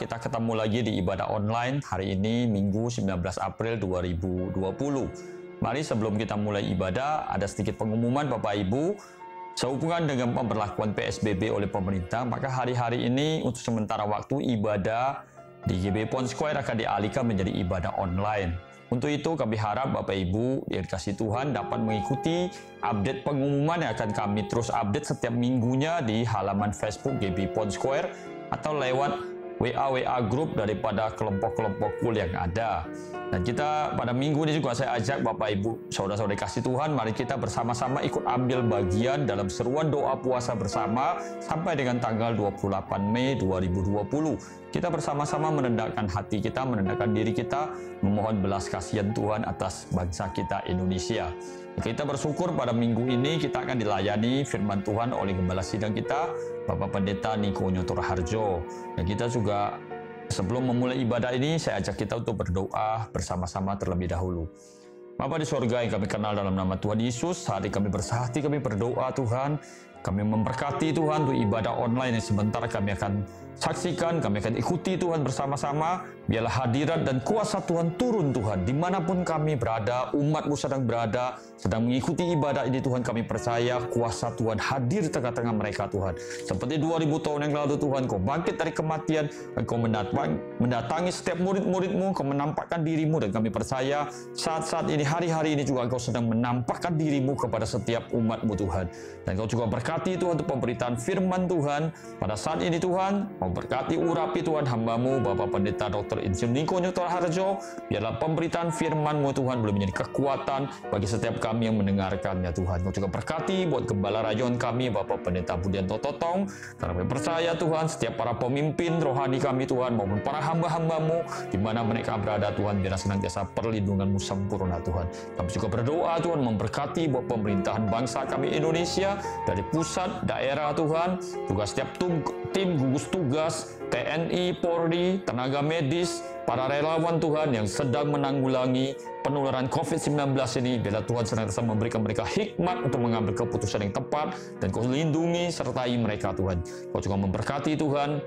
kita ketemu lagi di ibadah online hari ini Minggu 19 April 2020. Mari sebelum kita mulai ibadah, ada sedikit pengumuman Bapak Ibu. Sehubungan dengan pemberlakuan PSBB oleh pemerintah, maka hari-hari ini untuk sementara waktu ibadah di GB Pond Square akan dialihkan menjadi ibadah online. Untuk itu kami harap Bapak Ibu yang dikasihi Tuhan dapat mengikuti update pengumuman yang akan kami terus update setiap minggunya di halaman Facebook GB Pond Square atau lewat WA group daripada kelompok-kelompok kul yang ada. Dan kita pada minggu ini juga saya ajak Bapak Ibu, saudara-saudari kasih Tuhan, mari kita bersama-sama ikut ambil bagian dalam seruan doa puasa bersama sampai dengan tanggal 28 Mei 2020. Kita bersama-sama menendangkan hati kita, menendangkan diri kita, memohon belas kasihan Tuhan atas bangsa kita Indonesia. Kita bersyukur pada minggu ini kita akan dilayani firman Tuhan oleh Gembala Sidang kita, Bapak Pendeta Niko Nyotor Harjo. Dan kita juga sebelum memulai ibadah ini, saya ajak kita untuk berdoa bersama-sama terlebih dahulu. Bapa di sorga yang kami kenal dalam nama Tuhan Yesus, hari kami bersahati, kami berdoa Tuhan, kami memberkati Tuhan untuk ibadah online yang sebentar kami akan saksikan, kami akan ikuti Tuhan bersama-sama. Biarlah hadirat dan kuasa Tuhan turun Tuhan, dimanapun kami berada, umat-Mu sedang berada, sedang mengikuti ibadah ini Tuhan, kami percaya kuasa Tuhan hadir di tengah-tengah mereka Tuhan. Seperti 2000 tahun yang lalu Tuhan, Kau bangkit dari kematian, dan Kau mendatangi setiap murid-murid-Mu, Kau menampakkan diri-Mu, dan kami percaya saat-saat ini, hari-hari ini juga Kau sedang menampakkan diri-Mu kepada setiap umat-Mu Tuhan. Dan Kau juga berkati Tuhan untuk pemberitaan firman Tuhan pada saat ini Tuhan. Kau berkati urapi Tuhan hamba-Mu, Bapak Pendeta Dr. Insinyur Niko Nyotor Harjo. Biarlah pemberitaan firman-Mu Tuhan boleh menjadi kekuatan bagi setiap kami yang mendengarkannya Tuhan. Kau juga berkati buat Gembala Rayon kami, Bapak Pendeta Budianto Totong. Karena kami percaya Tuhan, setiap para pemimpin rohani kami Tuhan, maupun para hamba-hamba-Mu, di mana mereka berada Tuhan, biarlah senantiasa perlindungan-Mu sempurna Tuhan. Kami juga berdoa Tuhan memberkati buat pemerintahan bangsa kami Indonesia, dari pusat, daerah Tuhan, juga setiap tim gugus tugas, TNI, Polri, tenaga medis, para relawan Tuhan yang sedang menanggulangi penularan COVID-19 ini. Biarlah Tuhan senantiasa memberikan mereka hikmat untuk mengambil keputusan yang tepat, dan Kau lindungi sertai mereka Tuhan. Kau juga memberkati Tuhan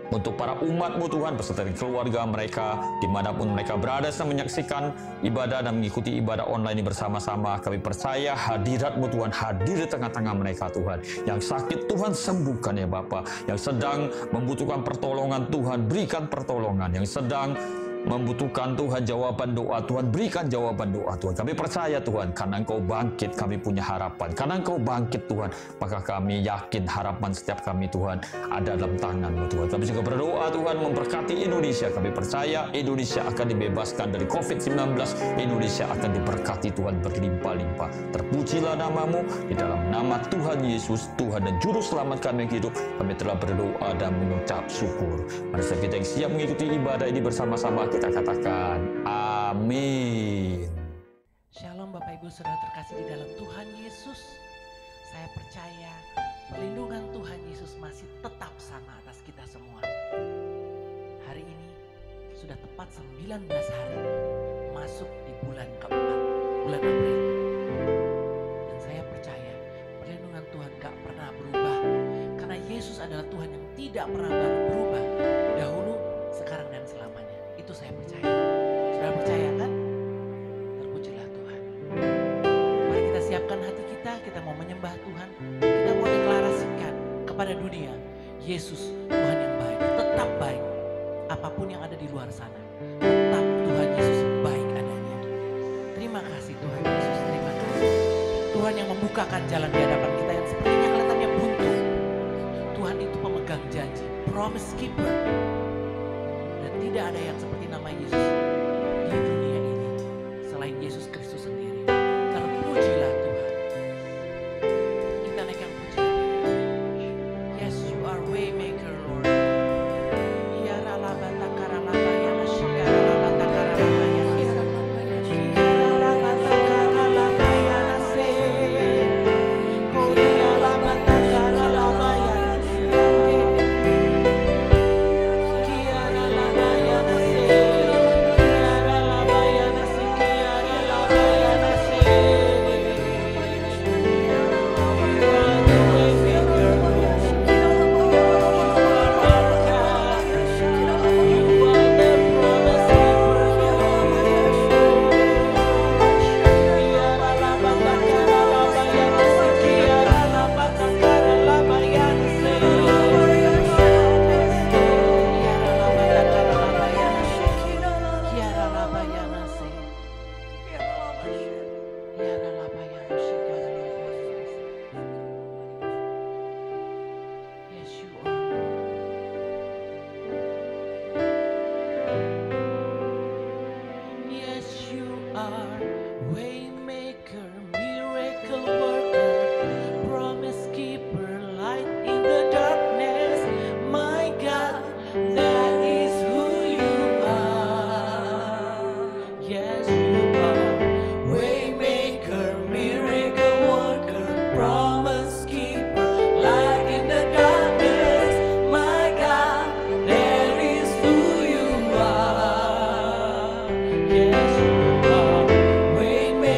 untuk para umat-Mu Tuhan beserta keluarga mereka dimanapun mereka berada sedang menyaksikan ibadah dan mengikuti ibadah online ini bersama-sama. Kami percaya hadirat-Mu Tuhan hadir di tengah-tengah mereka Tuhan. Yang sakit Tuhan sembuhkan ya Bapa, yang sedang membutuhkan pertolongan Tuhan berikan pertolongan, yang sedang membutuhkan Tuhan jawaban doa Tuhan, berikan jawaban doa Tuhan. Kami percaya Tuhan, karena Engkau bangkit kami punya harapan. Karena Engkau bangkit Tuhan, maka kami yakin harapan setiap kami Tuhan ada dalam tangan-Mu Tuhan. Kami juga berdoa Tuhan memberkati Indonesia. Kami percaya Indonesia akan dibebaskan dari COVID-19. Indonesia akan diberkati Tuhan berlimpah-limpah. Terpujilah nama-Mu, di dalam nama Tuhan Yesus, Tuhan dan Juru Selamat kami yang hidup, kami telah berdoa dan mengucap syukur. Mari kita yang siap mengikuti ibadah ini bersama-sama, kita katakan amin. Shalom Bapak Ibu Saudara terkasih di dalam Tuhan Yesus. Saya percaya perlindungan Tuhan Yesus masih tetap sama atas kita semua. Hari ini sudah tepat 19 hari masuk di bulan keempat, bulan April. Dan saya percaya perlindungan Tuhan gak pernah berubah, karena Yesus adalah Tuhan yang tidak pernah berubah, dahulu, sekarang dan selamanya. Itu saya percaya. Saudara percaya kan? Terpujilah Tuhan. Mari kita siapkan hati kita mau menyembah Tuhan. Kita mau deklarasikan kepada dunia, Yesus Tuhan yang baik, tetap baik. Apapun yang ada di luar sana, tetap Tuhan Yesus baik adanya. Terima kasih Tuhan Yesus, terima kasih. Tuhan yang membukakan jalan di hadapan kita yang sepertinya kelihatannya buntu. Tuhan itu pemegang janji, promise keeper. Dan tidak ada yang seperti nama Yesus di dunia ini selain Yesus Kristus sendiri. Terpujilah Tuhan. Kita naikkan pujian. Yes, you are way maker, Lord. Ya ralabata karalaba ya nasyia ralabata karalaba ya Kia are waymaker, miracle worker, promise keeper, light in the darkness. My God, that is who you are. Yes, you are waymaker, miracle worker, promise keeper, light in the darkness. My God, that is who you are. Yes, you are waymaker,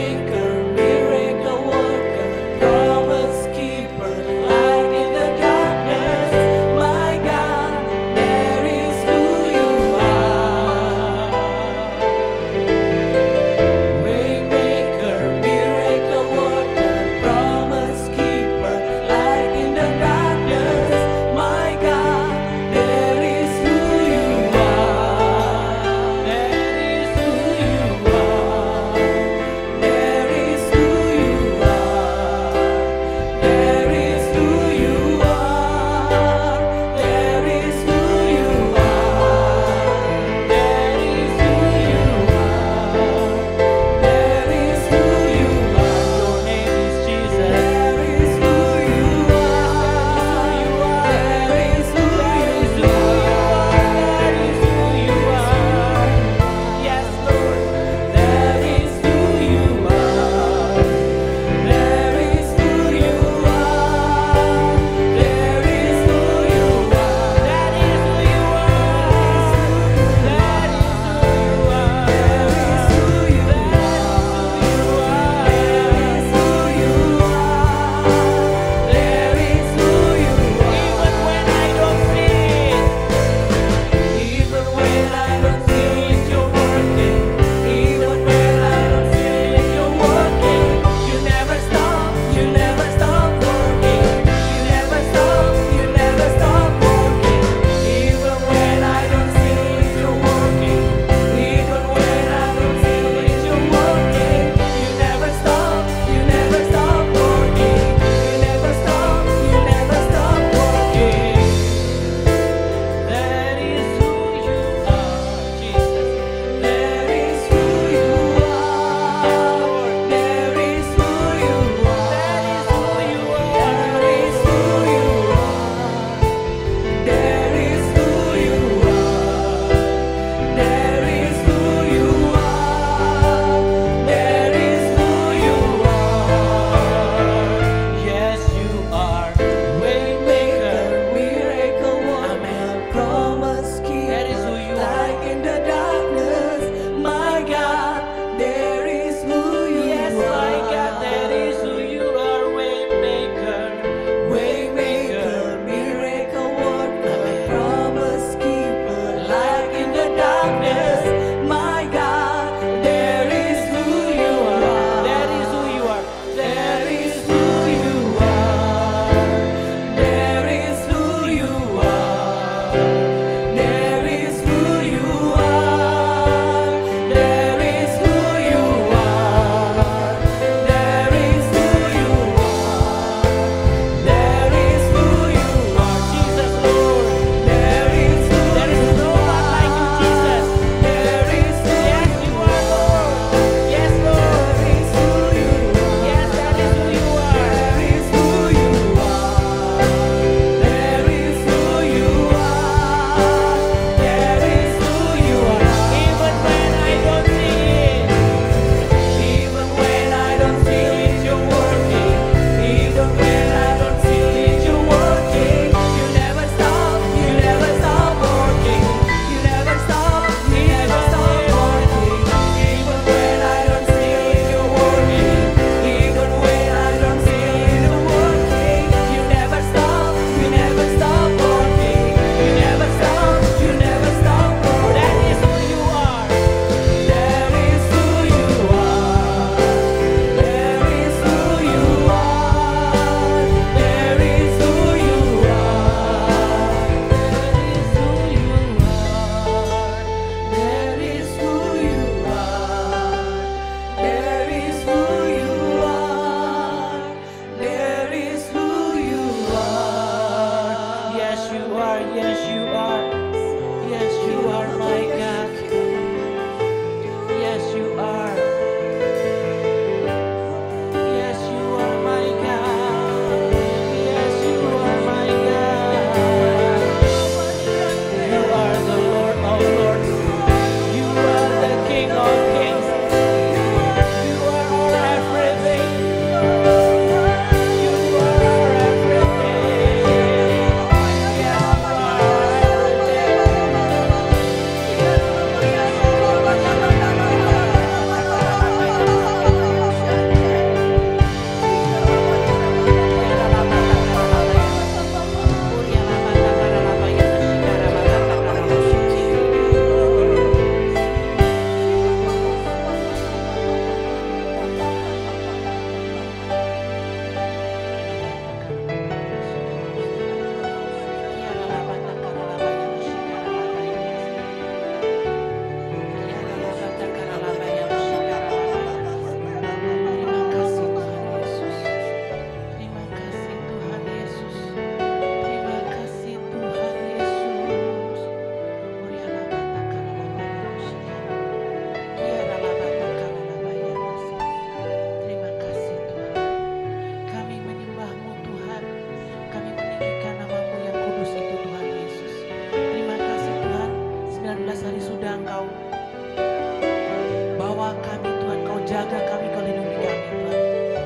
jaga kami, Kau lindungi kami Tuhan.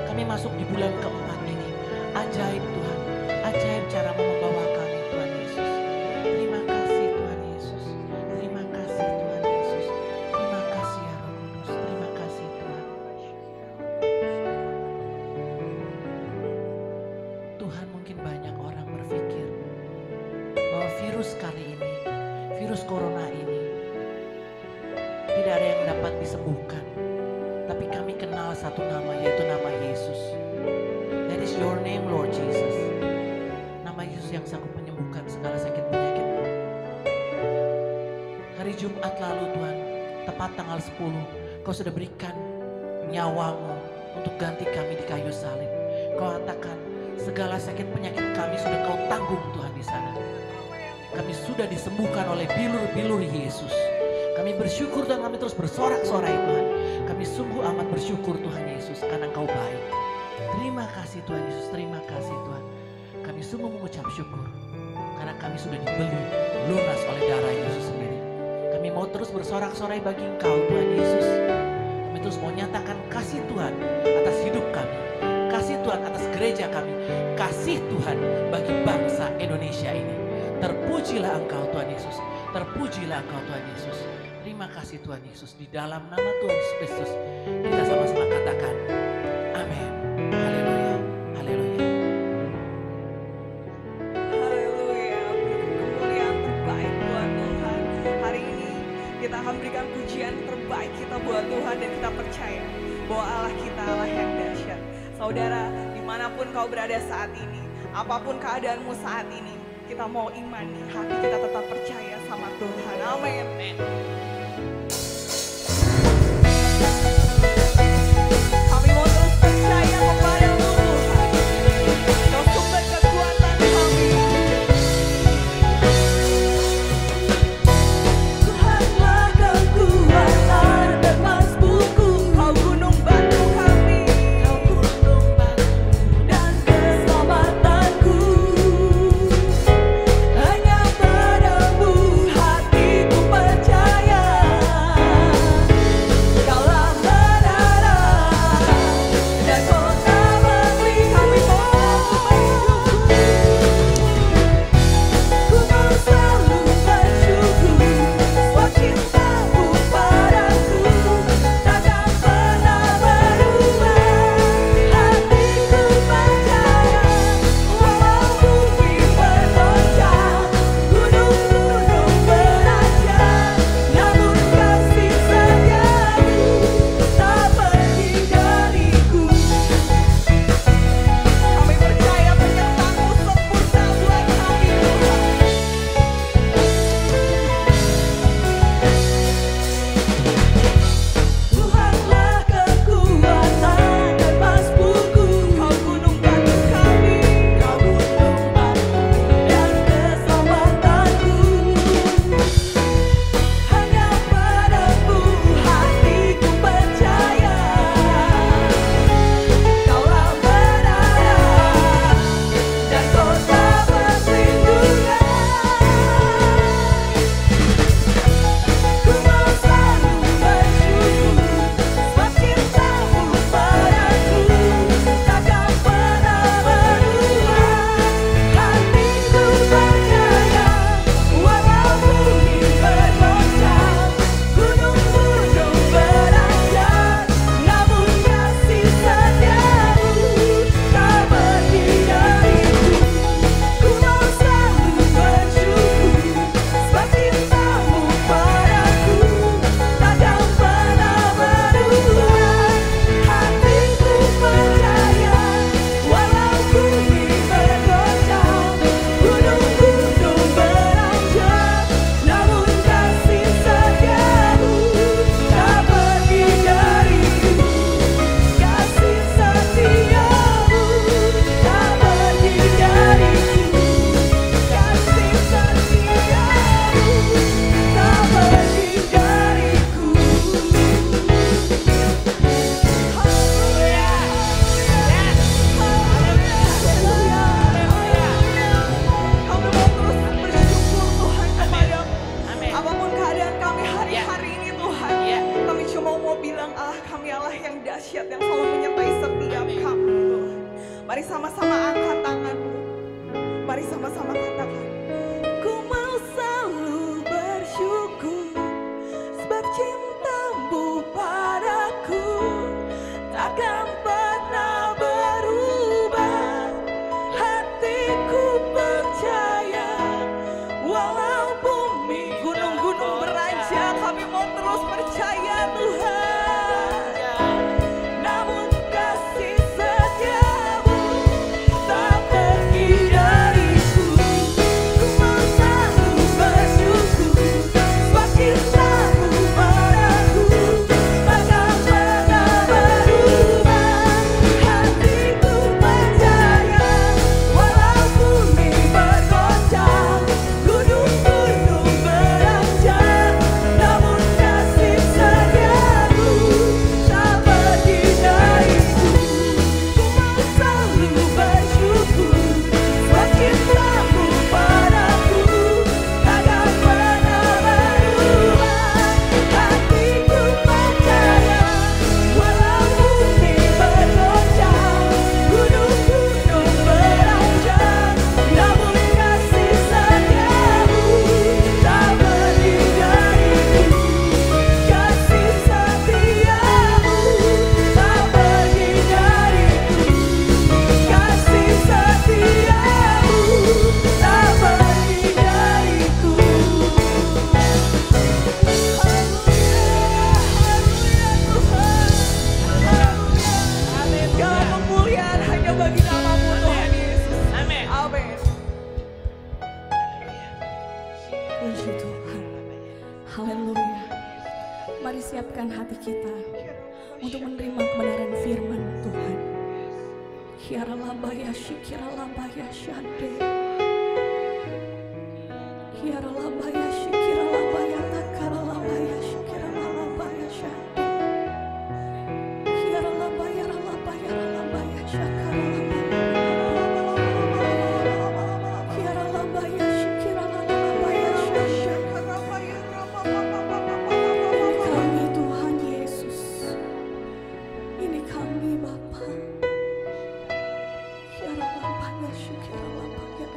Kami masuk di bulan keempat ini. Ajaib Tuhan, ajaib cara-Mu membawa kami Tuhan Yesus. Terima kasih Tuhan Yesus. Terima kasih Tuhan Yesus. Terima kasih ya Roh Kudus. Terima kasih Tuhan. Tuhan, mungkin banyak orang berpikir bahwa virus kali ini, virus corona ini, tidak ada yang dapat disembuhkan. Tapi kami kenal satu nama, yaitu nama Yesus. That is your name, Lord Jesus. Nama Yesus yang sanggup menyembuhkan segala sakit penyakit. Hari Jumat lalu Tuhan, tepat tanggal 10, Kau sudah berikan nyawa-Mu untuk ganti kami di kayu salib. Kau katakan segala sakit penyakit kami sudah Kau tanggung Tuhan di sana. Kami sudah disembuhkan oleh bilur-bilur Yesus. Kami bersyukur dan kami terus bersorak-sorai Tuhan. Kami sungguh amat bersyukur Tuhan Yesus karena Engkau baik. Terima kasih Tuhan Yesus, terima kasih Tuhan. Kami sungguh mengucap syukur karena kami sudah dibeli lunas oleh darah Yesus sendiri. Kami mau terus bersorak-sorai bagi Engkau Tuhan Yesus. Kami terus mau nyatakan kasih Tuhan atas hidup kami. Kasih Tuhan atas gereja kami. Kasih Tuhan bagi bangsa Indonesia ini. Terpujilah Engkau Tuhan Yesus. Terpujilah Engkau Tuhan Yesus. Terima kasih Tuhan Yesus. Di dalam nama Tuhan Yesus Kristus kita sama-sama katakan amin. Haleluya. Haleluya. Haleluya. Kemuliaan terbaik buat Tuhan. Hari ini kita akan berikan pujian terbaik kita buat Tuhan. Dan kita percaya bahwa Allah kita Allah yang dahsyat. Saudara, dimanapun kau berada saat ini, apapun keadaanmu saat ini, kita mau imani, hati kita tetap percaya sama Tuhan. Amin. Kami mau terus percaya kepada-Mu Tuhan. Kau sumber kekuatan kami. Tuhanlah kekuatan dan masbukku. Kau gunung batu kami. Kau gunung batu dan keselamatanku. Hanya padamu hatiku percaya. Kaulah dahsyat yang selalu menyertai setiap kami Tuhan. Mari sama-sama angkat tanganmu. Mari sama-sama katakan, ku mau selalu bersyukur sebab cintamu padaku takkan pernah berubah. Hatiku percaya walau bumi gunung-gunung beranjak, kami mau terus percaya Tuhan. Namun kasih setiamu tak pergi dariku. Ku mau selalu bersyukur sebab cintamu padaku takkan pernah berubah. Hatiku percaya walau bumi bergoncang, gunung-gunung beranjak, namun kasih setiamu tak pergi dariku. Ku mau selalu bersyukur sebab cintamu padaku takkan pernah berubah. Hatiku percaya walau bumi bergoncang, gunung-gunung beranjak, namun kasih setiamu tak pergi dariku. Kasih setiamu tak pergi dariku. Kasih setiamu tak pergi dariku. Amin. Segala kemuliaan hanya bagi namamu Tuhan Yesus. Amin. Amin. Puji Tuhan. Haleluya. Mari siapkan hati kita untuk menerima kebenaran firman Tuhan. Kiaralabaya shikiralabaya shande. Kiaralabaya shikiralabaya takaralabaya shikiralabaya shande. Kiaralabaya ralabaya ralabaya shakaralabaya. Kiaralabaya shikiralabaya shakaralabaya. Kami Tuhan Yesus, ini kami Bapa. Kiaralabaya shikiralabaya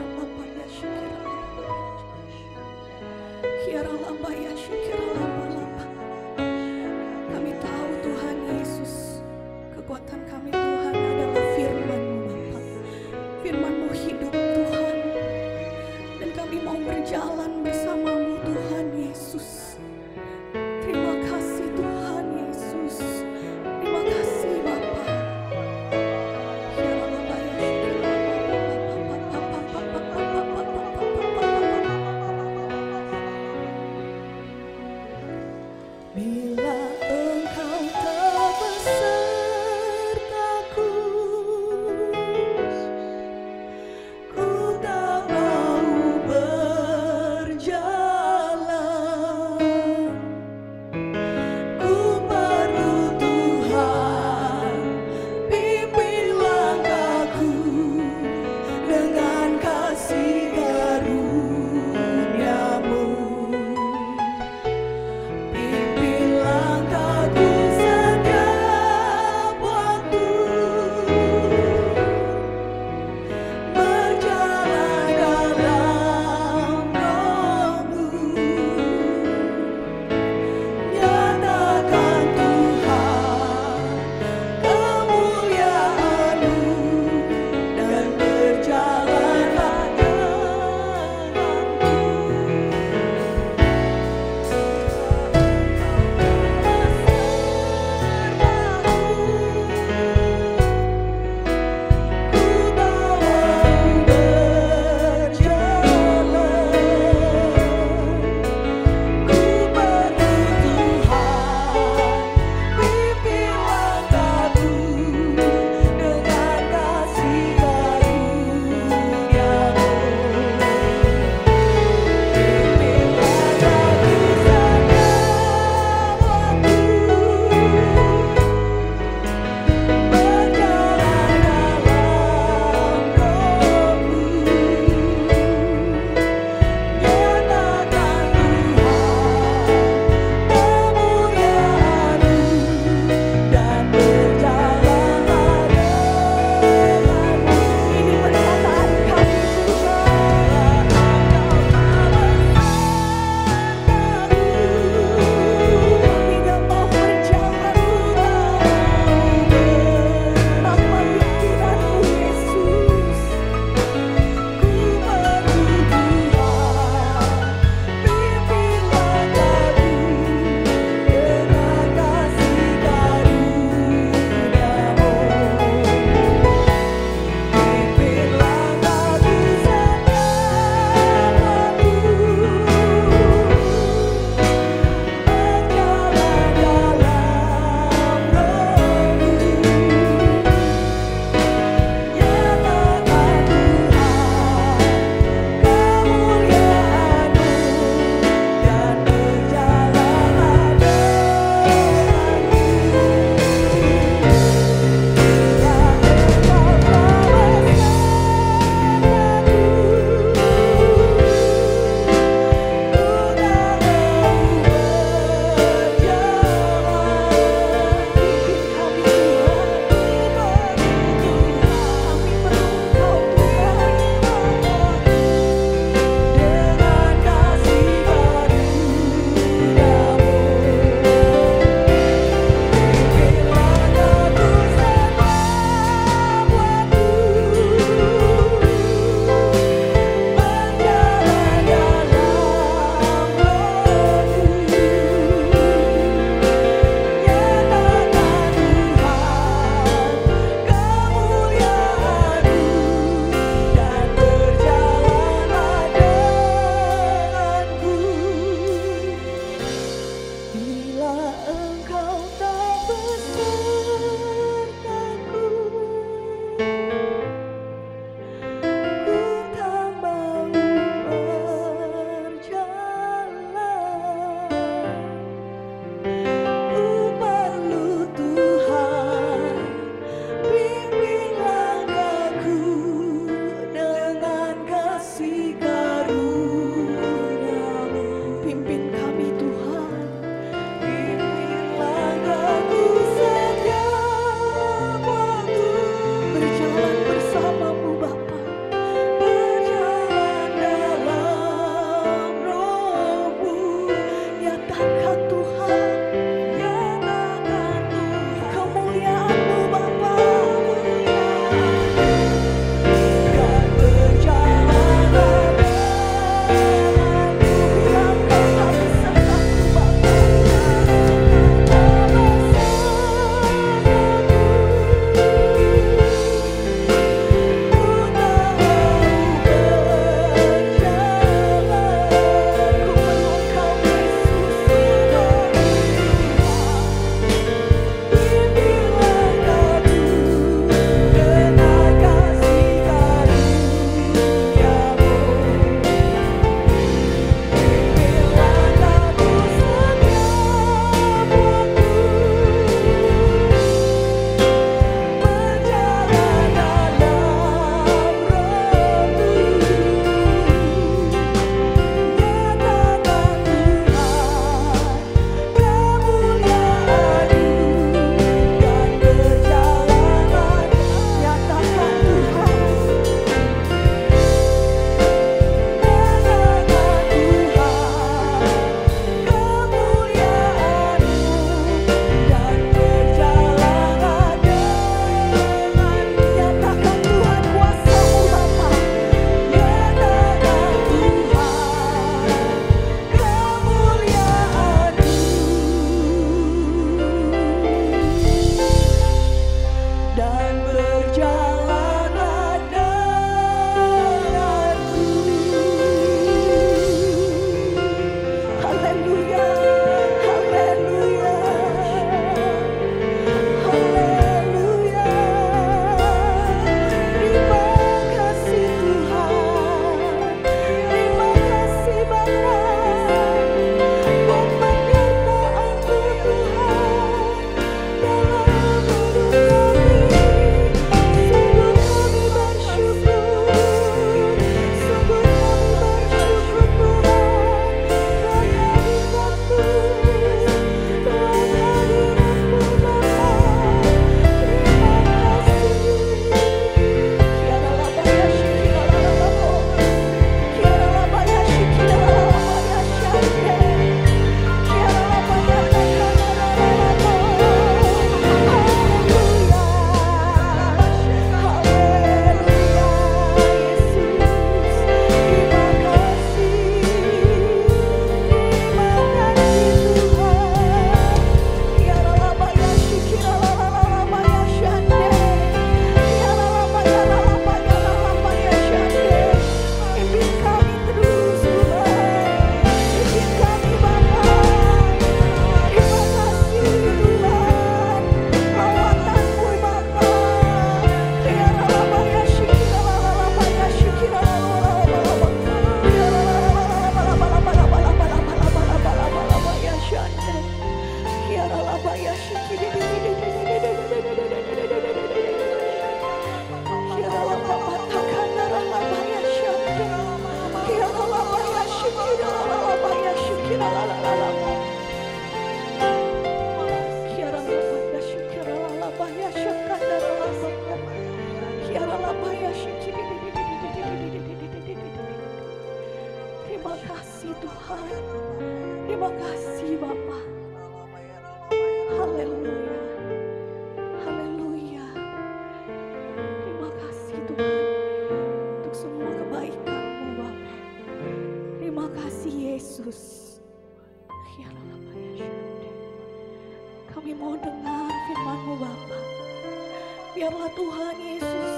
Biarlah Tuhan Yesus,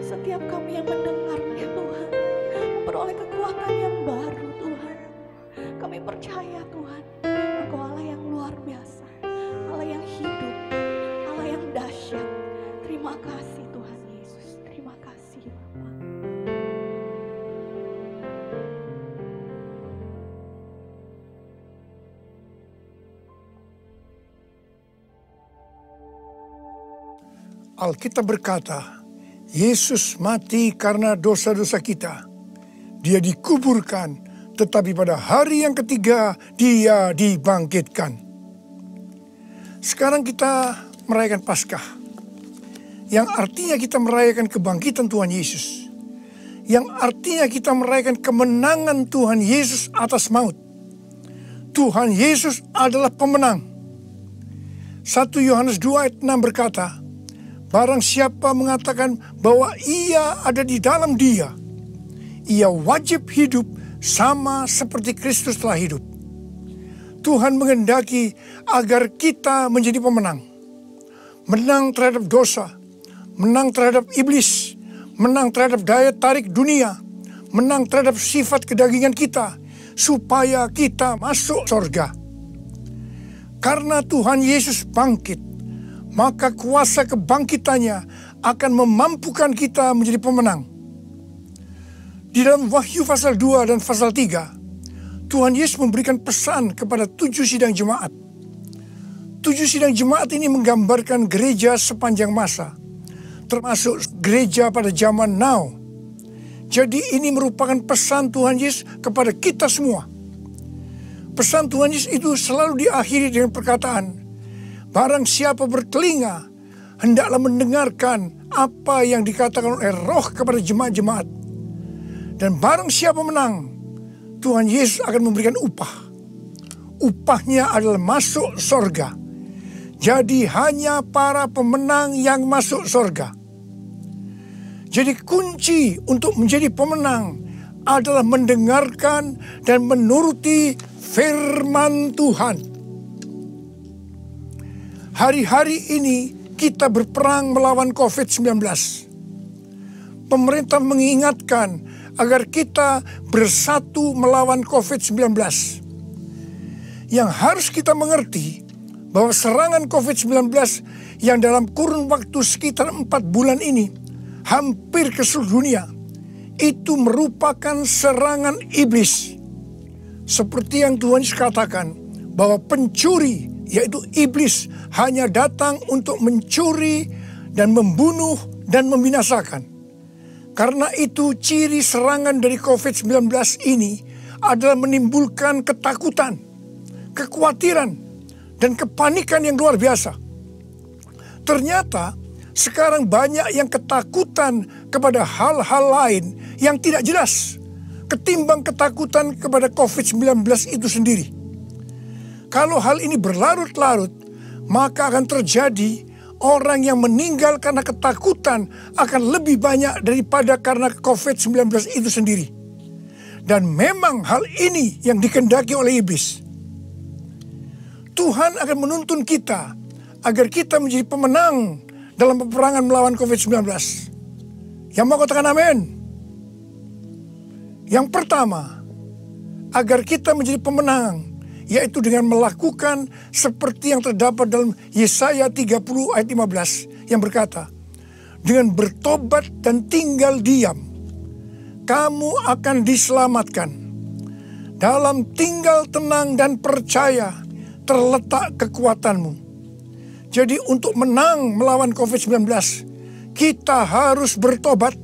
setiap kami yang mendengarnya Tuhan, memperoleh kekuatan yang baru Tuhan. Kami percaya Tuhan, Engkau Allah yang luar biasa, Allah yang hidup, Allah yang dahsyat. Terima kasih Tuhan Yesus, terima kasih Bapa. Alkitab berkata, Yesus mati karena dosa-dosa kita. Dia dikuburkan, tetapi pada hari yang ketiga dia dibangkitkan. Sekarang kita merayakan Paskah, yang artinya kita merayakan kebangkitan Tuhan Yesus, yang artinya kita merayakan kemenangan Tuhan Yesus atas maut. Tuhan Yesus adalah pemenang. 1 Yohanes 2 ayat 6 berkata, barang siapa mengatakan bahwa ia ada di dalam dia, ia wajib hidup sama seperti Kristus telah hidup. Tuhan menghendaki agar kita menjadi pemenang. Menang terhadap dosa, menang terhadap iblis, menang terhadap daya tarik dunia, menang terhadap sifat kedagingan kita, supaya kita masuk surga. Karena Tuhan Yesus bangkit, maka kuasa kebangkitannya akan memampukan kita menjadi pemenang. Di dalam Wahyu pasal 2 dan pasal 3, Tuhan Yesus memberikan pesan kepada 7 sidang jemaat. 7 sidang jemaat ini menggambarkan gereja sepanjang masa, termasuk gereja pada zaman now. Jadi ini merupakan pesan Tuhan Yesus kepada kita semua. Pesan Tuhan Yesus itu selalu diakhiri dengan perkataan, barang siapa bertelinga, hendaklah mendengarkan apa yang dikatakan oleh Roh kepada jemaat-jemaat. Dan barang siapa menang, Tuhan Yesus akan memberikan upah. Upahnya adalah masuk surga. Jadi hanya para pemenang yang masuk surga. Jadi kunci untuk menjadi pemenang adalah mendengarkan dan menuruti firman Tuhan. Hari-hari ini kita berperang melawan COVID-19. Pemerintah mengingatkan agar kita bersatu melawan COVID-19. Yang harus kita mengerti bahwa serangan COVID-19 yang dalam kurun waktu sekitar 4 bulan ini hampir ke seluruh dunia, itu merupakan serangan iblis. Seperti yang Tuhan Yesus katakan, bahwa pencuri, yaitu iblis, hanya datang untuk mencuri dan membunuh dan membinasakan. Karena itu ciri serangan dari COVID-19 ini adalah menimbulkan ketakutan, kekhawatiran, dan kepanikan yang luar biasa. Ternyata sekarang banyak yang ketakutan kepada hal-hal lain yang tidak jelas ketimbang ketakutan kepada COVID-19 itu sendiri. Kalau hal ini berlarut-larut, maka akan terjadi orang yang meninggal karena ketakutan akan lebih banyak daripada karena COVID-19 itu sendiri. Dan memang hal ini yang dikehendaki oleh iblis. Tuhan akan menuntun kita agar kita menjadi pemenang dalam peperangan melawan COVID-19. Yang mau katakan amin? Yang pertama, agar kita menjadi pemenang, yaitu dengan melakukan seperti yang terdapat dalam Yesaya 30 ayat 15 yang berkata, dengan bertobat dan tinggal diam, kamu akan diselamatkan. Dalam tinggal tenang dan percaya terletak kekuatanmu. Jadi untuk menang melawan COVID-19, kita harus bertobat.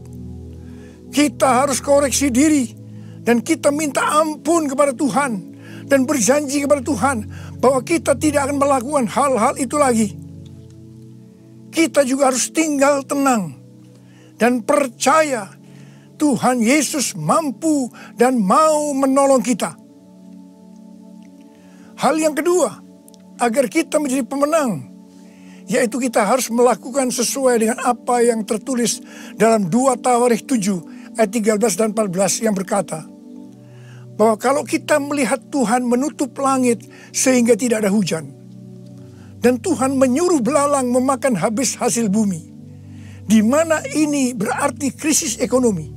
Kita harus koreksi diri. Dan kita minta ampun kepada Tuhan. Dan berjanji kepada Tuhan bahwa kita tidak akan melakukan hal-hal itu lagi. Kita juga harus tinggal tenang. Dan percaya Tuhan Yesus mampu dan mau menolong kita. Hal yang kedua, agar kita menjadi pemenang, yaitu kita harus melakukan sesuai dengan apa yang tertulis dalam 2 Tawarikh 7 ayat 13 dan 14 yang berkata, bahwa kalau kita melihat Tuhan menutup langit sehingga tidak ada hujan, dan Tuhan menyuruh belalang memakan habis hasil bumi, di mana ini berarti krisis ekonomi.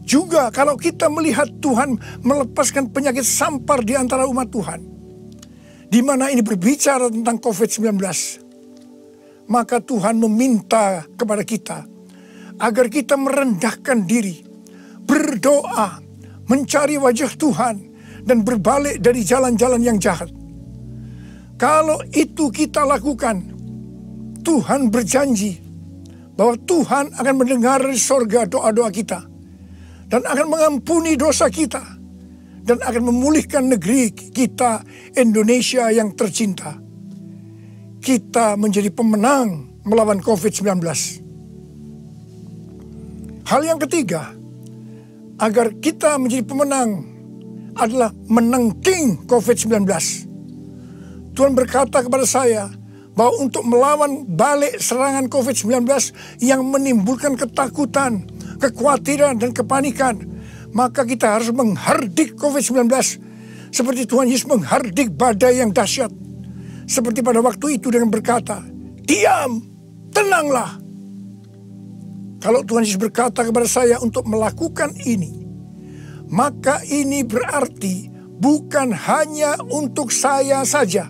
Juga kalau kita melihat Tuhan melepaskan penyakit sampar di antara umat Tuhan, di mana ini berbicara tentang COVID-19, maka Tuhan meminta kepada kita agar kita merendahkan diri, berdoa, mencari wajah Tuhan, dan berbalik dari jalan-jalan yang jahat. Kalau itu kita lakukan, Tuhan berjanji bahwa Tuhan akan mendengar dari sorga doa-doa kita, dan akan mengampuni dosa kita, dan akan memulihkan negeri kita Indonesia yang tercinta. Kita menjadi pemenang melawan COVID-19. Hal yang ketiga, agar kita menjadi pemenang adalah menangking COVID-19. Tuhan berkata kepada saya bahwa untuk melawan balik serangan COVID-19 yang menimbulkan ketakutan, kekhawatiran, dan kepanikan, maka kita harus menghardik COVID-19 seperti Tuhan Yesus menghardik badai yang dahsyat. Seperti pada waktu itu dengan berkata, "Diam, tenanglah." Kalau Tuhan Yesus berkata kepada saya untuk melakukan ini, maka ini berarti bukan hanya untuk saya saja,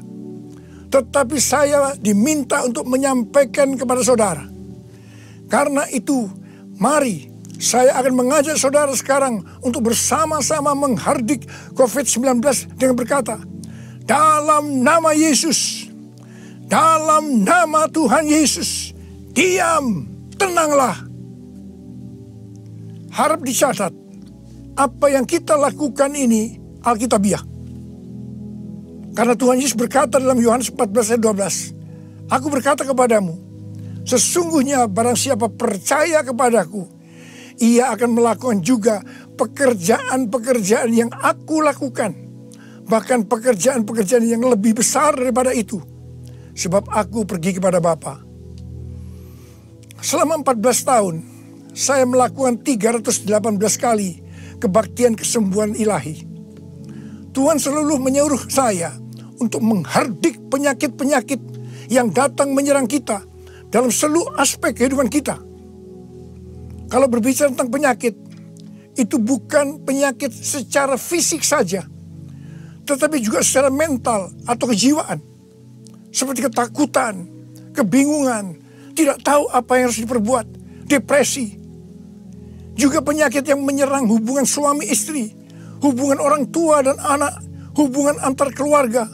tetapi saya diminta untuk menyampaikan kepada saudara. Karena itu, mari saya akan mengajak saudara sekarang untuk bersama-sama menghardik COVID-19 dengan berkata, dalam nama Yesus, dalam nama Tuhan Yesus, diam, tenanglah. Harap dicatat, apa yang kita lakukan ini alkitabiah. Karena Tuhan Yesus berkata dalam Yohanes 14 ayat 12, "Aku berkata kepadamu, sesungguhnya barang siapa percaya kepadaku, ia akan melakukan juga pekerjaan-pekerjaan yang aku lakukan. Bahkan pekerjaan-pekerjaan yang lebih besar daripada itu. Sebab aku pergi kepada Bapa." Selama 14 tahun, saya melakukan 318 kali kebaktian kesembuhan ilahi. Tuhan selalu menyuruh saya untuk menghardik penyakit-penyakit yang datang menyerang kita dalam seluruh aspek kehidupan kita. Kalau berbicara tentang penyakit, itu bukan penyakit secara fisik saja, tetapi juga secara mental atau kejiwaan. Seperti ketakutan, kebingungan, tidak tahu apa yang harus diperbuat, depresi. Juga penyakit yang menyerang hubungan suami istri, hubungan orang tua dan anak, hubungan antar keluarga.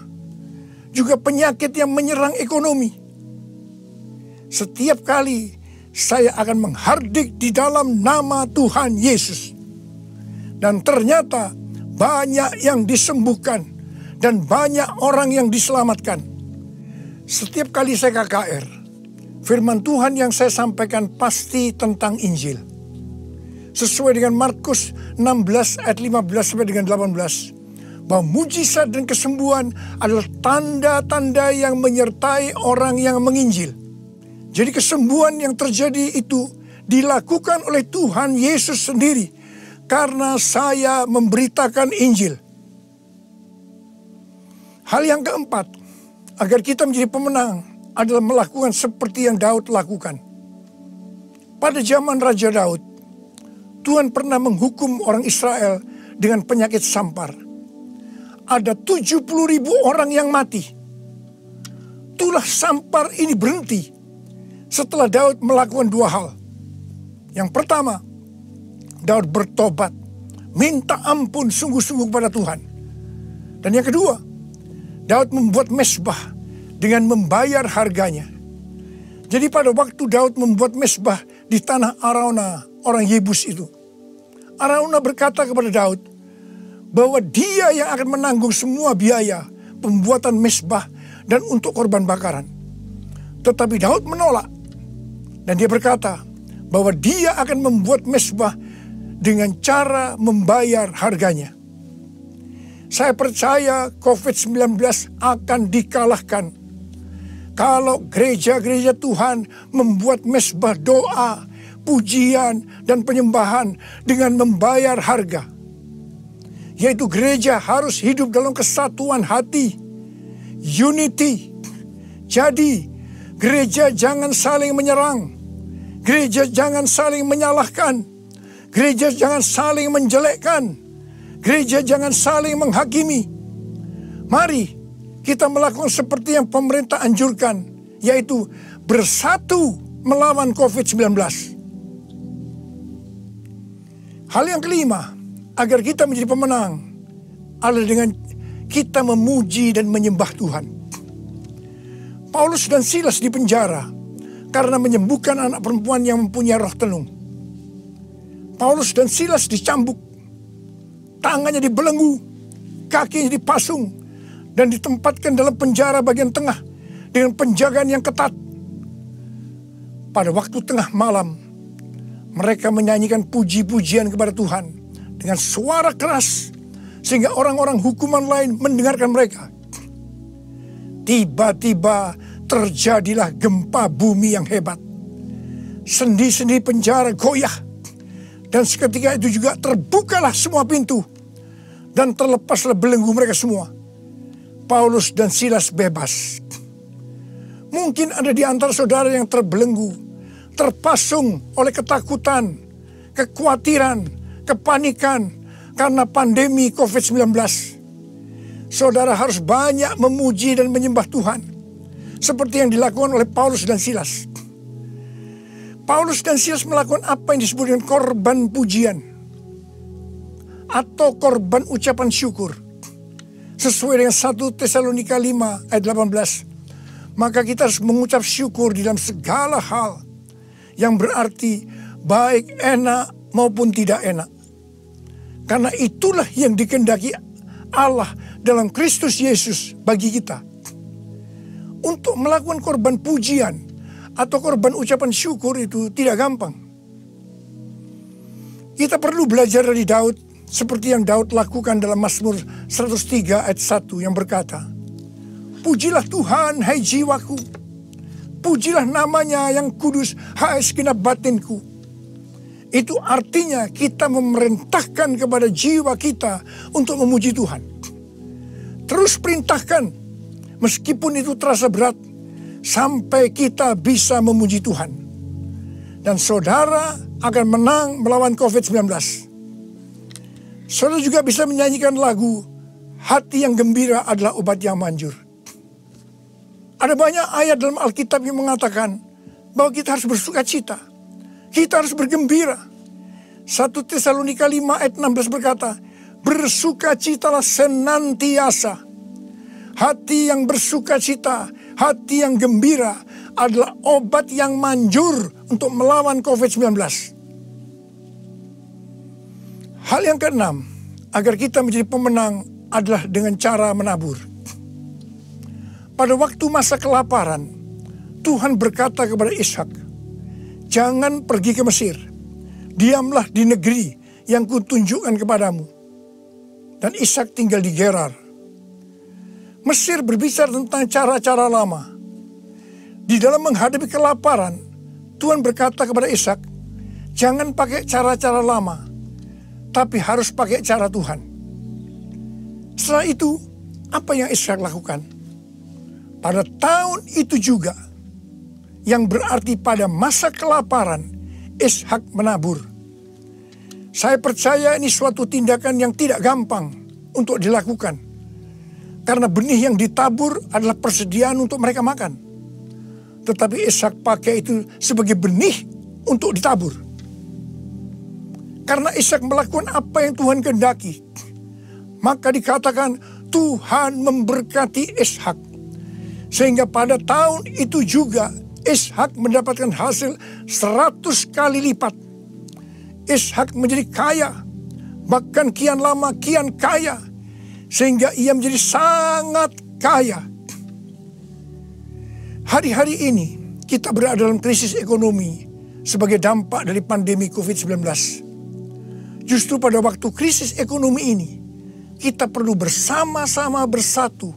Juga penyakit yang menyerang ekonomi. Setiap kali saya akan menghardik di dalam nama Tuhan Yesus. Dan ternyata banyak yang disembuhkan dan banyak orang yang diselamatkan. Setiap kali saya KKR, firman Tuhan yang saya sampaikan pasti tentang Injil. Sesuai dengan Markus 16 ayat 15 sampai dengan 18. Bahwa mujizat dan kesembuhan adalah tanda-tanda yang menyertai orang yang menginjil. Jadi kesembuhan yang terjadi itu dilakukan oleh Tuhan Yesus sendiri. Karena saya memberitakan Injil. Hal yang keempat, agar kita menjadi pemenang adalah melakukan seperti yang Daud lakukan. Pada zaman Raja Daud, Tuhan pernah menghukum orang Israel dengan penyakit sampar. Ada 70.000 orang yang mati. Itulah sampar ini berhenti setelah Daud melakukan dua hal. Yang pertama, Daud bertobat, minta ampun sungguh-sungguh kepada Tuhan. Dan yang kedua, Daud membuat mezbah dengan membayar harganya. Jadi pada waktu Daud membuat mezbah di tanah Araunah, orang Yebus itu, Araunah berkata kepada Daud bahwa dia yang akan menanggung semua biaya pembuatan mezbah dan untuk korban bakaran. Tetapi Daud menolak. Dan dia berkata bahwa dia akan membuat mezbah dengan cara membayar harganya. Saya percaya COVID-19 akan dikalahkan kalau gereja-gereja Tuhan membuat mezbah doa, pujian, dan penyembahan dengan membayar harga. Yaitu gereja harus hidup dalam kesatuan hati, unity. Jadi gereja jangan saling menyerang, Gereja jangan saling menyalahkan. Gereja jangan saling menjelekkan. Gereja jangan saling menghakimi. Mari kita melakukan seperti yang pemerintah anjurkan, yaitu bersatu melawan COVID-19. Hal yang kelima, agar kita menjadi pemenang, adalah dengan kita memuji dan menyembah Tuhan. Paulus dan Silas dipenjara karena menyembuhkan anak perempuan yang mempunyai roh tenung. Paulus dan Silas dicambuk, tangannya dibelenggu, kakinya dipasung, dan ditempatkan dalam penjara bagian tengah dengan penjagaan yang ketat. Pada waktu tengah malam, mereka menyanyikan puji-pujian kepada Tuhan dengan suara keras, sehingga orang-orang hukuman lain mendengarkan mereka. Tiba-tiba terjadilah gempa bumi yang hebat. Sendi-sendi penjara goyah, dan seketika itu juga terbukalah semua pintu, dan terlepaslah belenggu mereka semua. Paulus dan Silas bebas. Mungkin ada di antara saudara yang terbelenggu, terpasung oleh ketakutan, kekhawatiran, kepanikan karena pandemi COVID-19. Saudara harus banyak memuji dan menyembah Tuhan, seperti yang dilakukan oleh Paulus dan Silas. Paulus dan Silas melakukan apa yang disebut dengan korban pujian atau korban ucapan syukur. Sesuai dengan 1 Tesalonika 5 ayat 18. Maka kita harus mengucap syukur di dalam segala hal, yang berarti baik enak maupun tidak enak. Karena itulah yang dikehendaki Allah dalam Kristus Yesus bagi kita. Untuk melakukan korban pujian atau korban ucapan syukur itu tidak gampang. Kita perlu belajar dari Daud, seperti yang Daud lakukan dalam Mazmur 103 ayat 1 yang berkata, "Pujilah Tuhan, hai jiwaku. Pujilah namanya yang kudus, hai segenap batinku." Itu artinya kita memerintahkan kepada jiwa kita untuk memuji Tuhan. Terus perintahkan, meskipun itu terasa berat, sampai kita bisa memuji Tuhan. Dan saudara akan menang melawan COVID-19. Saudara juga bisa menyanyikan lagu, "Hati yang gembira adalah obat yang manjur." Ada banyak ayat dalam Alkitab yang mengatakan bahwa kita harus bersuka cita. Kita harus bergembira. 1 Tesalonika 5 ayat 16 berkata, "Bersukacitalah senantiasa." Hati yang bersuka cita, hati yang gembira adalah obat yang manjur untuk melawan COVID-19. Hal yang keenam, agar kita menjadi pemenang adalah dengan cara menabur. Pada waktu masa kelaparan, Tuhan berkata kepada Ishak, "Jangan pergi ke Mesir. Diamlah di negeri yang kutunjukkan kepadamu." Dan Ishak tinggal di Gerar. Mesir berbicara tentang cara-cara lama. Di dalam menghadapi kelaparan, Tuhan berkata kepada Ishak, "Jangan pakai cara-cara lama, tapi harus pakai cara Tuhan." Setelah itu, apa yang Ishak lakukan? Pada tahun itu juga, yang berarti pada masa kelaparan, Ishak menabur. Saya percaya ini suatu tindakan yang tidak gampang untuk dilakukan. Karena benih yang ditabur adalah persediaan untuk mereka makan. Tetapi Ishak pakai itu sebagai benih untuk ditabur. Karena Ishak melakukan apa yang Tuhan kehendaki, maka dikatakan Tuhan memberkati Ishak. Sehingga pada tahun itu juga Ishak mendapatkan hasil 100 kali lipat. Ishak menjadi kaya, bahkan kian lama kian kaya, sehingga ia menjadi sangat kaya. Hari-hari ini kita berada dalam krisis ekonomi sebagai dampak dari pandemi COVID-19. Justru pada waktu krisis ekonomi ini, kita perlu bersama-sama bersatu,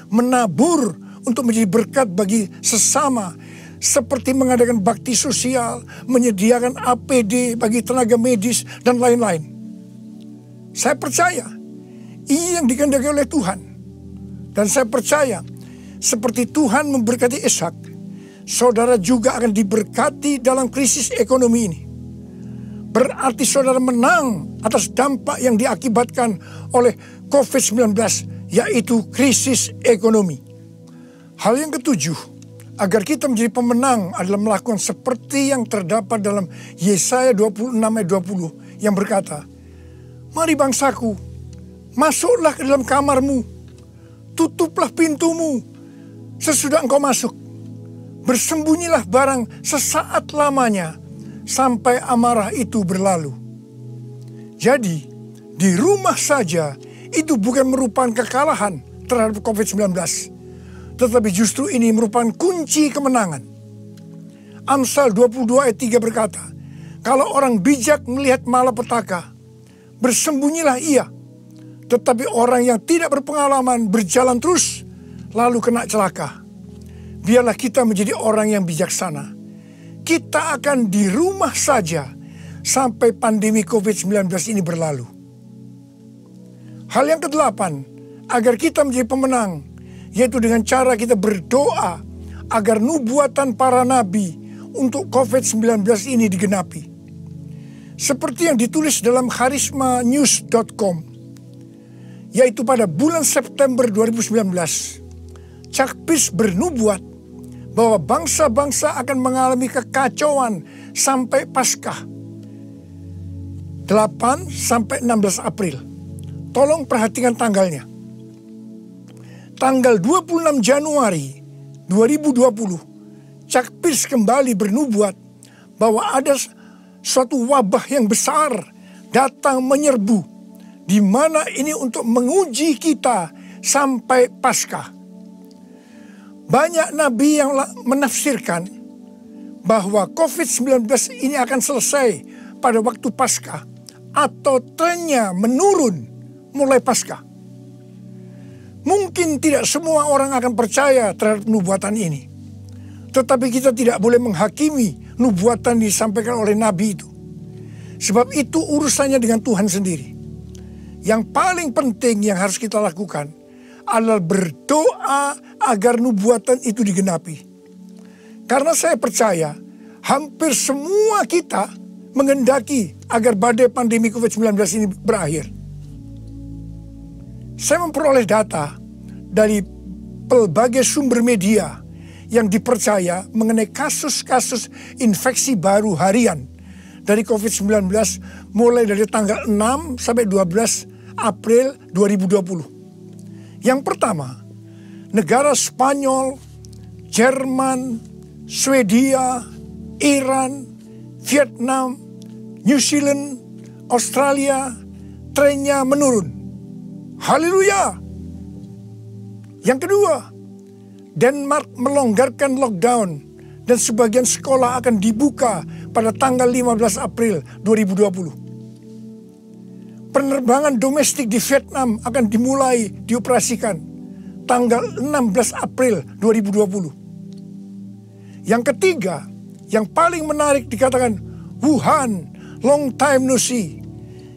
menabur untuk menjadi berkat bagi sesama, seperti mengadakan bakti sosial, menyediakan APD bagi tenaga medis, dan lain-lain. Saya percaya ini yang dikehendaki oleh Tuhan. Dan saya percaya seperti Tuhan memberkati Ishak, saudara juga akan diberkati dalam krisis ekonomi ini. Berarti saudara menang atas dampak yang diakibatkan oleh COVID-19, yaitu krisis ekonomi. Hal yang ketujuh, agar kita menjadi pemenang adalah melakukan seperti yang terdapat dalam Yesaya 26 ayat 20 yang berkata, "Mari bangsaku, masuklah ke dalam kamarmu, tutuplah pintumu sesudah engkau masuk. Bersembunyilah barang sesaat lamanya sampai amarah itu berlalu." Jadi, di rumah saja itu bukan merupakan kekalahan terhadap COVID-19, tetapi justru ini merupakan kunci kemenangan. Amsal 22 ayat 3 berkata, "Kalau orang bijak melihat malapetaka, bersembunyilah ia. Tetapi orang yang tidak berpengalaman berjalan terus, lalu kena celaka." Biarlah kita menjadi orang yang bijaksana. Kita akan di rumah saja sampai pandemi COVID-19 ini berlalu. Hal yang kedelapan, agar kita menjadi pemenang, yaitu dengan cara kita berdoa agar nubuatan para nabi untuk COVID-19 ini digenapi. Seperti yang ditulis dalam charismanews.com, yaitu pada bulan September 2019, Chuck Pierce bernubuat bahwa bangsa-bangsa akan mengalami kekacauan sampai Paskah 8 sampai 16 April. Tolong perhatikan tanggalnya. Tanggal 26 Januari 2020, Chuck Pierce kembali bernubuat bahwa ada suatu wabah yang besar datang menyerbu, di mana ini untuk menguji kita sampai Paskah. Banyak nabi yang menafsirkan bahwa COVID-19 ini akan selesai pada waktu Paskah atau trennya menurun mulai Paskah. Mungkin tidak semua orang akan percaya terhadap nubuatan ini. Tetapi kita tidak boleh menghakimi nubuatan disampaikan oleh nabi itu. Sebab itu urusannya dengan Tuhan sendiri. Yang paling penting yang harus kita lakukan adalah berdoa agar nubuatan itu digenapi. Karena saya percaya hampir semua kita menghendaki agar badai pandemi COVID-19 ini berakhir. Saya memperoleh data dari pelbagai sumber media yang dipercaya mengenai kasus-kasus infeksi baru harian dari COVID-19 mulai dari tanggal 6 sampai 12 April 2020. Yang pertama, negara Spanyol, Jerman, Swedia, Iran, Vietnam, New Zealand, Australia, trennya menurun. Haleluya! Yang kedua, Denmark melonggarkan lockdown dan sebagian sekolah akan dibuka pada tanggal 15 April 2020. Penerbangan domestik di Vietnam akan dimulai dioperasikan tanggal 16 April 2020. Yang ketiga, yang paling menarik dikatakan Wuhan, long time no see.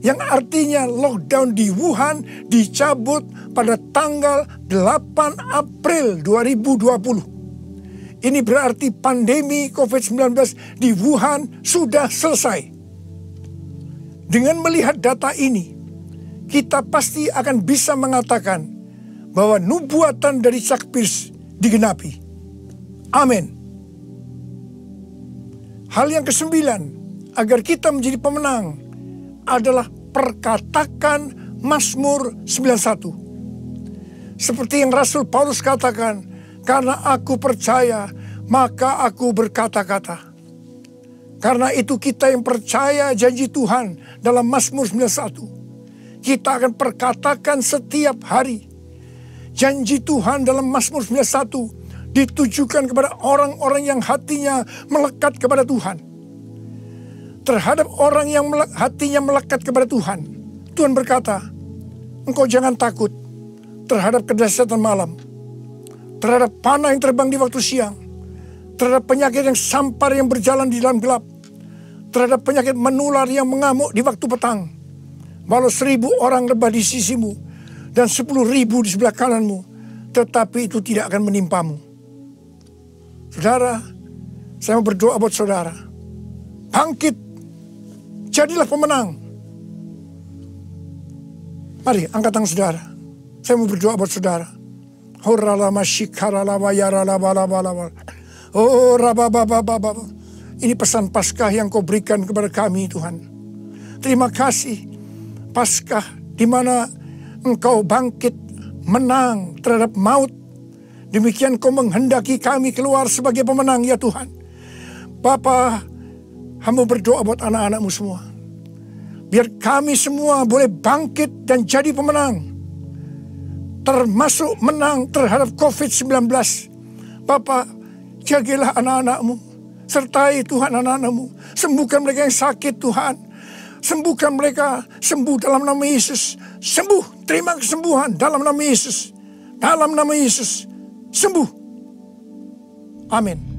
Yang artinya lockdown di Wuhan dicabut pada tanggal 8 April 2020. Ini berarti pandemi COVID-19 di Wuhan sudah selesai. Dengan melihat data ini, kita pasti akan bisa mengatakan bahwa nubuatan dari Chuck Pierce digenapi. Amin. Hal yang kesembilan, agar kita menjadi pemenang, adalah perkatakan Mazmur 91. Seperti yang Rasul Paulus katakan, karena aku percaya, maka aku berkata-kata. Karena itu kita yang percaya janji Tuhan dalam Mazmur 91. Kita akan perkatakan setiap hari. Janji Tuhan dalam Mazmur 91 ditujukan kepada orang-orang yang hatinya melekat kepada Tuhan. Terhadap orang yang hatinya melekat kepada Tuhan, Tuhan berkata, engkau jangan takut terhadap kedahsyatan malam, terhadap panah yang terbang di waktu siang, terhadap penyakit yang sampar yang berjalan di dalam gelap, terhadap penyakit menular yang mengamuk di waktu petang. Walau 1000 orang rebah di sisimu dan 10.000 di sebelah kananmu, tetapi itu tidak akan menimpamu. Saudara, Saya mau berdoa buat saudara. Bangkit, jadilah pemenang. Mari angkat tangan saudara. Saya mau berdoa buat saudara. Oh rabababababa. Ini pesan Paskah yang kau berikan kepada kami, Tuhan. Terima kasih. Paskah di mana Engkau bangkit menang terhadap maut. Demikian kau menghendaki kami keluar sebagai pemenang, ya Tuhan. Bapa, hamba berdoa buat anak-anakmu semua. Biar kami semua boleh bangkit dan jadi pemenang. Termasuk menang terhadap COVID-19. Bapa, jagalah anak-anakmu. Sertai Tuhan anak-anakmu. Sembuhkan mereka yang sakit, Tuhan. Sembuhkan mereka, sembuh dalam nama Yesus. Sembuh, terima kesembuhan dalam nama Yesus. Dalam nama Yesus, sembuh. Amin.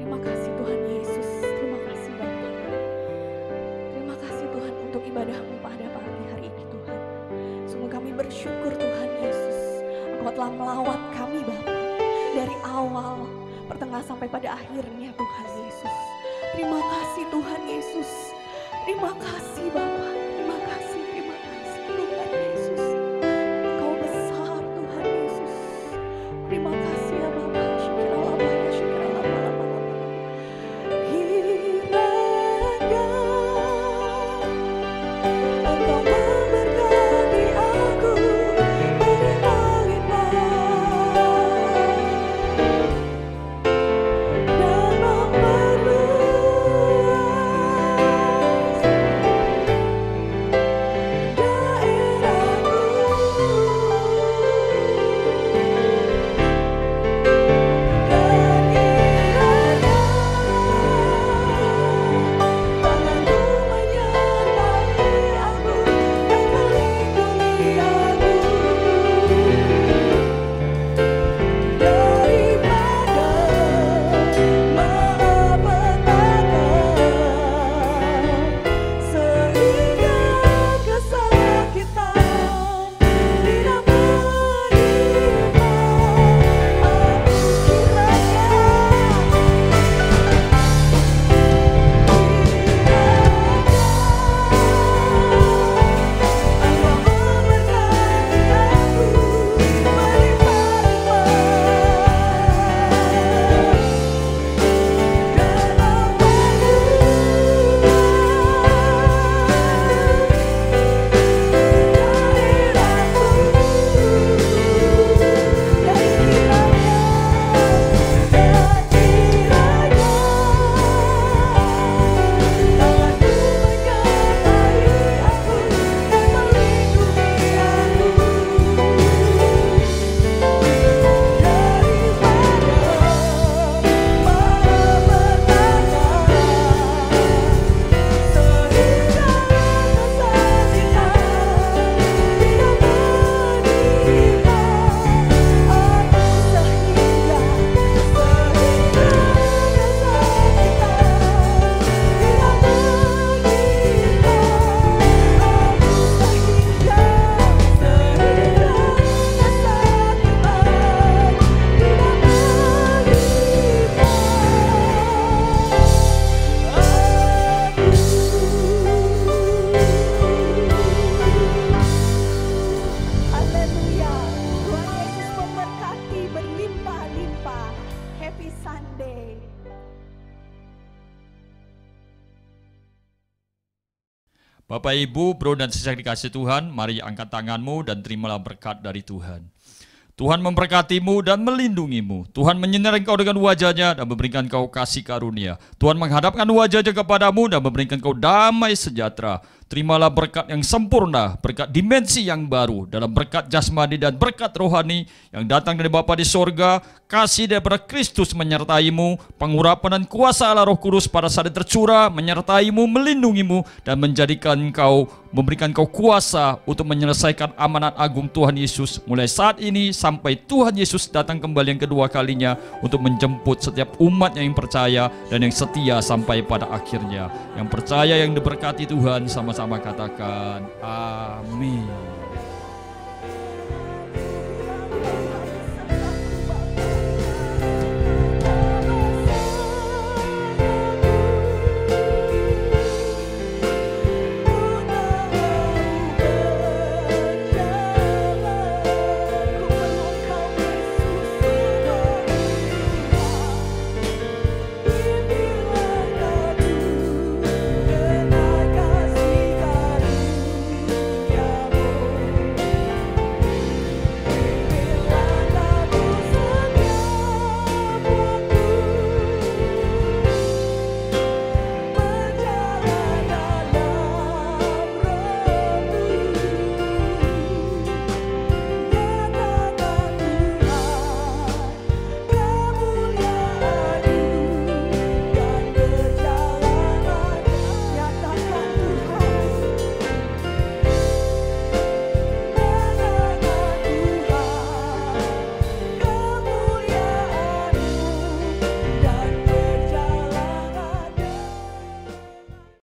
Terima kasih Tuhan Yesus, terima kasih Bapa. Terima kasih Tuhan untuk ibadah-Mu pada pagi hari ini Tuhan. Sungguh kami bersyukur Tuhan Yesus. Engkau telah melawat kami Bapa. Dari awal, pertengah sampai pada akhirnya Tuhan Yesus. Terima kasih Tuhan Yesus. Terima kasih Bapa. Terima kasih Tuhan Yesus. Engkau besar Tuhan Yesus. Terima kasih ya Bapa. Syukurlah Bapa, syukurlah Bapa. Kiranya Engkau memberkati aku berlimpah-limpah dan Bapak, Ibu, Bro dan Sister dikasih Tuhan, mari angkat tanganmu dan terimalah berkat dari Tuhan. Tuhan memberkatimu dan melindungimu. Tuhan menyinari engkau dengan wajahnya dan memberikan kau kasih karunia. Tuhan menghadapkan wajahnya kepadamu dan memberikan kau damai sejahtera. Terimalah berkat yang sempurna, berkat dimensi yang baru, dalam berkat jasmani dan berkat rohani yang datang dari Bapa di sorga. Kasih daripada Kristus menyertaimu, pengurapan dan kuasa Allah Roh Kudus pada saat tercurah menyertaimu, melindungimu, dan menjadikan engkau, memberikan kau kuasa untuk menyelesaikan amanat agung Tuhan Yesus mulai saat ini sampai Tuhan Yesus datang kembali yang kedua kalinya untuk menjemput setiap umat yang percaya dan yang setia sampai pada akhirnya. Yang percaya, yang diberkati Tuhan sama-sama bersama-sama katakan amin.